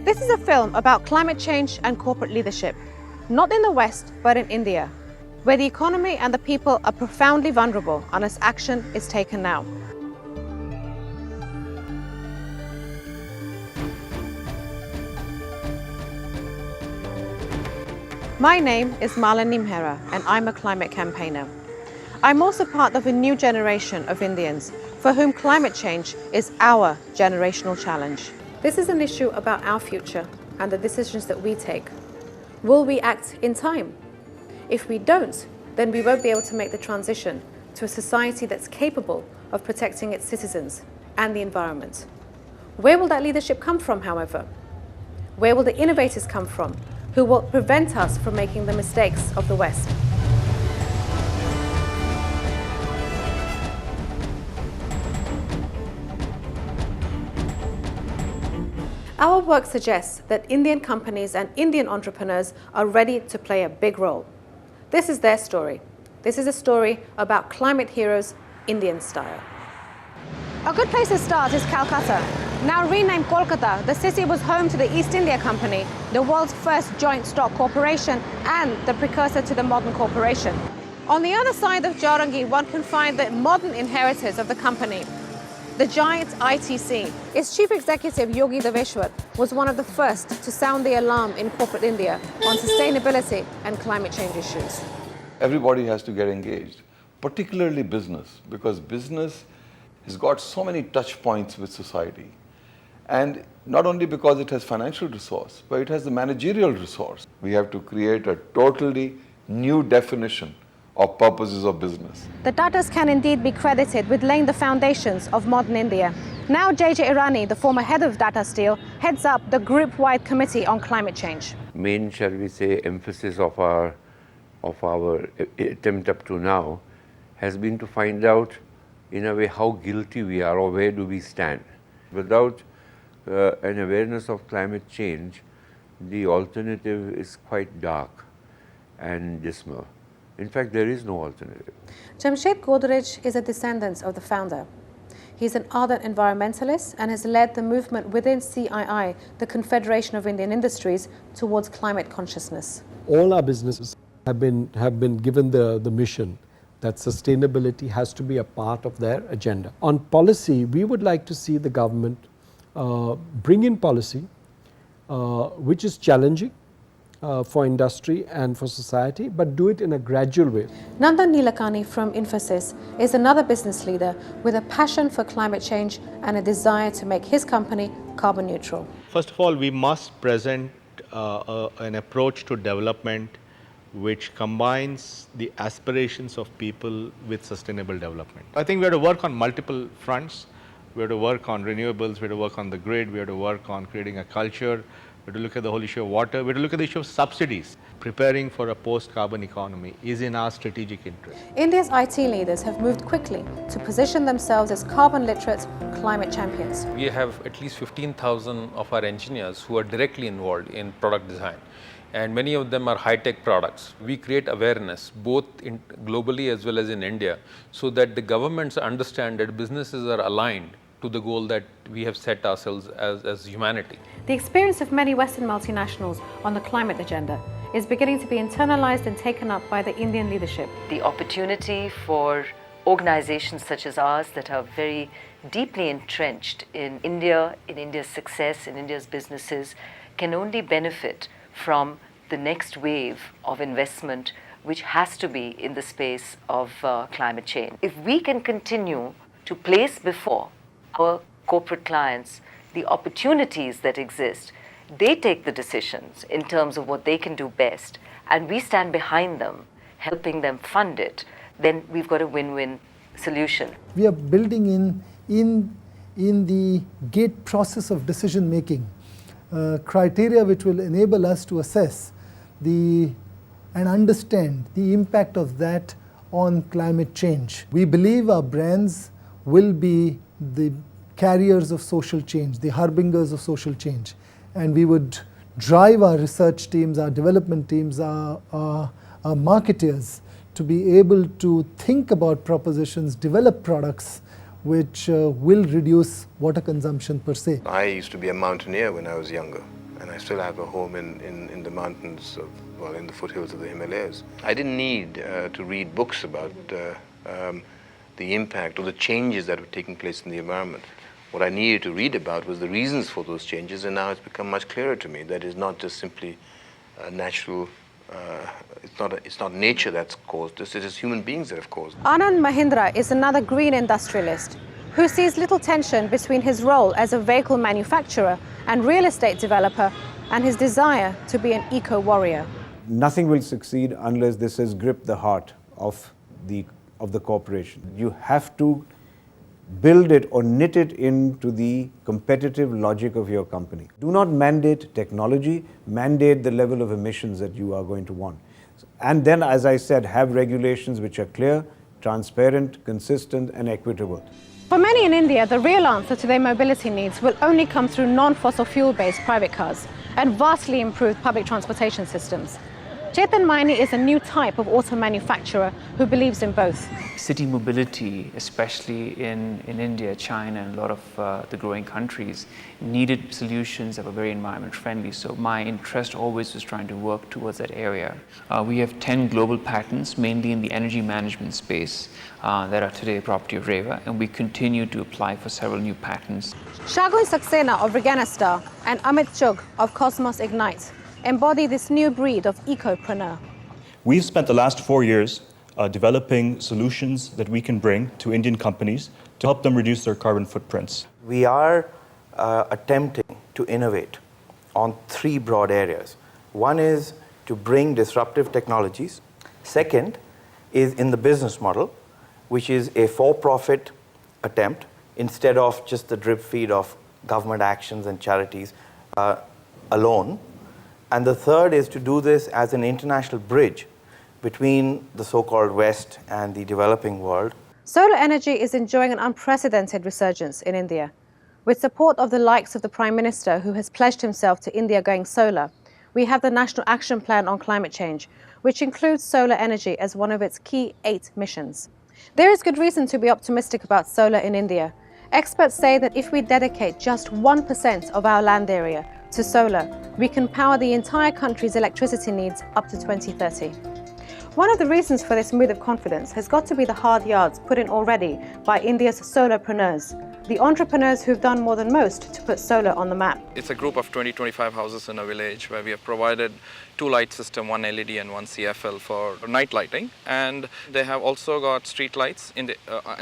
This is a film about climate change and corporate leadership, not in the West, but in India, where the economy and the people are profoundly vulnerable unless action is taken now. My name is Malini Mehra and I'm a climate campaigner. I'm also part of a new generation of Indians for whom climate change is our generational challenge. This is an issue about our future and the decisions that we take. Will we act in time? If we don't, then we won't be able to make the transition to a society that's capable of protecting its citizens and the environment. Where will that leadership come from, however? Where will the innovators come from who will prevent us from making the mistakes of the West? Our work suggests that Indian companies and Indian entrepreneurs are ready to play a big role. This is their story. This is a story about climate heroes, Indian style. A good place to start is Calcutta. Now renamed Kolkata, the city was home to the East India Company, the world's first joint stock corporation and the precursor to the modern corporation. On the other side of Jaurangi, one can find the modern inheritors of the company, the giant ITC. Its chief executive, Yogi Deveshwar, was one of the first to sound the alarm in corporate India on sustainability and climate change issues. Everybody has to get engaged, particularly business, because business has got so many touch points with society. And not only because it has financial resource, but it has the managerial resource. We have to create a totally new definition of purposes of business. The Tatas can indeed be credited with laying the foundations of modern India. Now J.J. Irani, the former head of Tata Steel, heads up the group-wide committee on climate change. Main, shall we say, emphasis of our attempt up to now has been to find out, in a way, how guilty we are or where do we stand. Without an awareness of climate change, the alternative is quite dark and dismal. In fact, there is no alternative. Jamshed Godrej is a descendant of the founder. He's an ardent environmentalist and has led the movement within CII, the Confederation of Indian Industries, towards climate consciousness. All our businesses have been given the mission that sustainability has to be a part of their agenda. On policy, we would like to see the government bring in policy which is challenging for industry and for society, but do it in a gradual way. Nandan Nilekani from Infosys is another business leader with a passion for climate change and a desire to make his company carbon neutral. First of all, we must present an approach to development which combines the aspirations of people with sustainable development. I think we have to work on multiple fronts. We have to work on renewables, we have to work on the grid, we have to work on creating a culture, we have to look at the whole issue of water, we have to look at the issue of subsidies. Preparing for a post-carbon economy is in our strategic interest. India's IT leaders have moved quickly to position themselves as carbon literate climate champions. We have at least 15,000 of our engineers who are directly involved in product design, and many of them are high-tech products. We create awareness both globally as well as in India, so that the governments understand that businesses are aligned to the goal that we have set ourselves as humanity. The experience of many Western multinationals on the climate agenda is beginning to be internalized and taken up by the Indian leadership. The opportunity for organizations such as ours that are very deeply entrenched in India, in India's success, in India's businesses, can only benefit from the next wave of investment, which has to be in the space of climate change. If we can continue to place before our corporate clients the opportunities that exist, they take the decisions in terms of what they can do best, and we stand behind them, helping them fund it, then we've got a win-win solution. We are building in the gate process of decision making criteria which will enable us to assess and understand the impact of that on climate change. We believe our brands will be the carriers of social change, the harbingers of social change, and we would drive our research teams, our development teams, our marketeers to be able to think about propositions, develop products which will reduce water consumption per se. I used to be a mountaineer when I was younger, and I still have a home in the mountains of, well, in the foothills of the Himalayas. I didn't need to read books about the impact or the changes that were taking place in the environment. What I needed to read about was the reasons for those changes, and now it's become much clearer to me that it's not just simply natural, it's not nature that's caused this, it is human beings that have caused it. Anand Mahindra is another green industrialist who sees little tension between his role as a vehicle manufacturer and real estate developer and his desire to be an eco-warrior. Nothing will succeed unless this has gripped the heart of the corporation. You have to build it or knit it into the competitive logic of your company. Do not mandate technology, mandate the level of emissions that you are going to want. And then, as I said, have regulations which are clear, transparent, consistent and equitable. For many in India, the real answer to their mobility needs will only come through non-fossil fuel-based private cars and vastly improved public transportation systems. Chetan Maini is a new type of auto manufacturer who believes in both. City mobility, especially in India, China, and a lot of the growing countries, needed solutions that were very environment friendly. So my interest always was trying to work towards that area. We have 10 global patents, mainly in the energy management space, that are today property of REVA, and we continue to apply for several new patents. Shagun Saxena of Reganistar and Amit Chugh of Cosmos Ignite embody this new breed of ecopreneur. We've spent the last 4 years developing solutions that we can bring to Indian companies to help them reduce their carbon footprints. We are attempting to innovate on 3 broad areas. One is to bring disruptive technologies. Second is in the business model, which is a for-profit attempt instead of just the drip feed of government actions and charities alone. And the third is to do this as an international bridge between the so-called West and the developing world. Solar energy is enjoying an unprecedented resurgence in India. With support of the likes of the Prime Minister, who has pledged himself to India going solar, we have the National Action Plan on Climate Change, which includes solar energy as one of its key 8 missions. There is good reason to be optimistic about solar in India. Experts say that if we dedicate just 1% of our land area to solar, we can power the entire country's electricity needs up to 2030. One of the reasons for this mood of confidence has got to be the hard yards put in already by India's solarpreneurs, the entrepreneurs who've done more than most to put solar on the map. It's a group of 20-25 houses in a village where we have provided 2 light systems, 1 LED and 1 CFL for night lighting, and they have also got street lights in the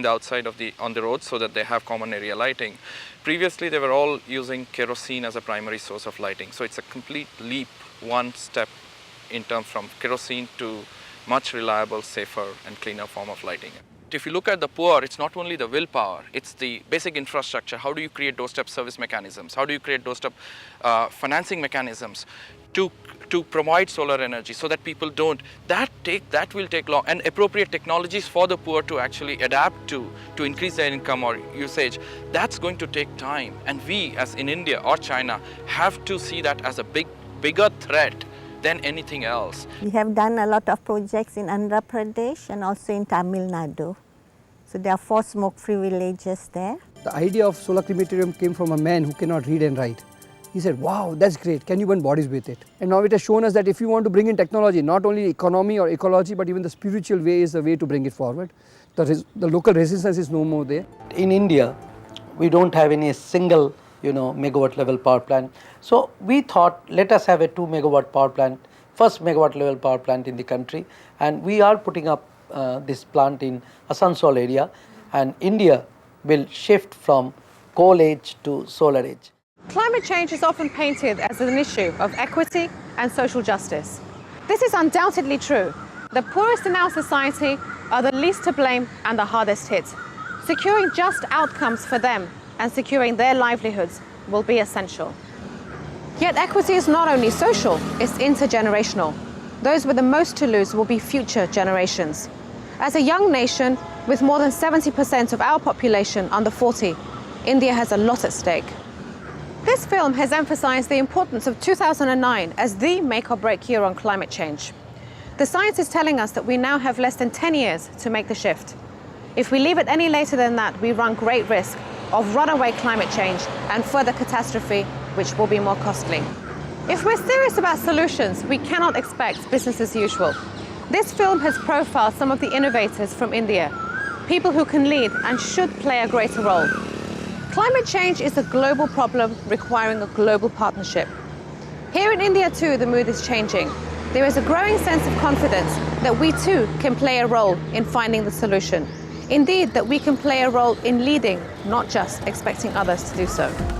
outside of on the road so that they have common area lighting. Previously, they were all using kerosene as a primary source of lighting, so it's a complete leap, one step in terms from kerosene to much reliable, safer and cleaner form of lighting. If you look at the poor, it's not only the willpower, it's the basic infrastructure. How do you create doorstep service mechanisms? How do you create doorstep financing mechanisms to provide solar energy so that people don't? That will take long, and appropriate technologies for the poor to actually adapt to increase their income or usage. That's going to take time, and we as in India or China have to see that as a bigger threat than anything else. We have done a lot of projects in Andhra Pradesh and also in Tamil Nadu. So there are 4 smoke-free villages there. The idea of solar crematorium came from a man who cannot read and write. He said, wow, that's great, can you burn bodies with it? And now it has shown us that if you want to bring in technology, not only economy or ecology, but even the spiritual way is the way to bring it forward. The local resistance is no more there. In India, we don't have any single megawatt level power plant. So we thought, let us have a 2 megawatt power plant, first megawatt level power plant in the country, and we are putting up this plant in Asansol area, and India will shift from coal age to solar age. Climate change is often painted as an issue of equity and social justice. This is undoubtedly true. The poorest in our society are the least to blame and the hardest hit. Securing just outcomes for them and securing their livelihoods will be essential. Yet equity is not only social, it's intergenerational. Those with the most to lose will be future generations. As a young nation, with more than 70% of our population under 40, India has a lot at stake. This film has emphasized the importance of 2009 as the make or break year on climate change. The science is telling us that we now have less than 10 years to make the shift. If we leave it any later than that, we run great risk of runaway climate change and further catastrophe, which will be more costly. If we're serious about solutions, we cannot expect business as usual. This film has profiled some of the innovators from India, people who can lead and should play a greater role. Climate change is a global problem requiring a global partnership. Here in India too, the mood is changing. There is a growing sense of confidence that we too can play a role in finding the solution. Indeed, that we can play a role in leading, not just expecting others to do so.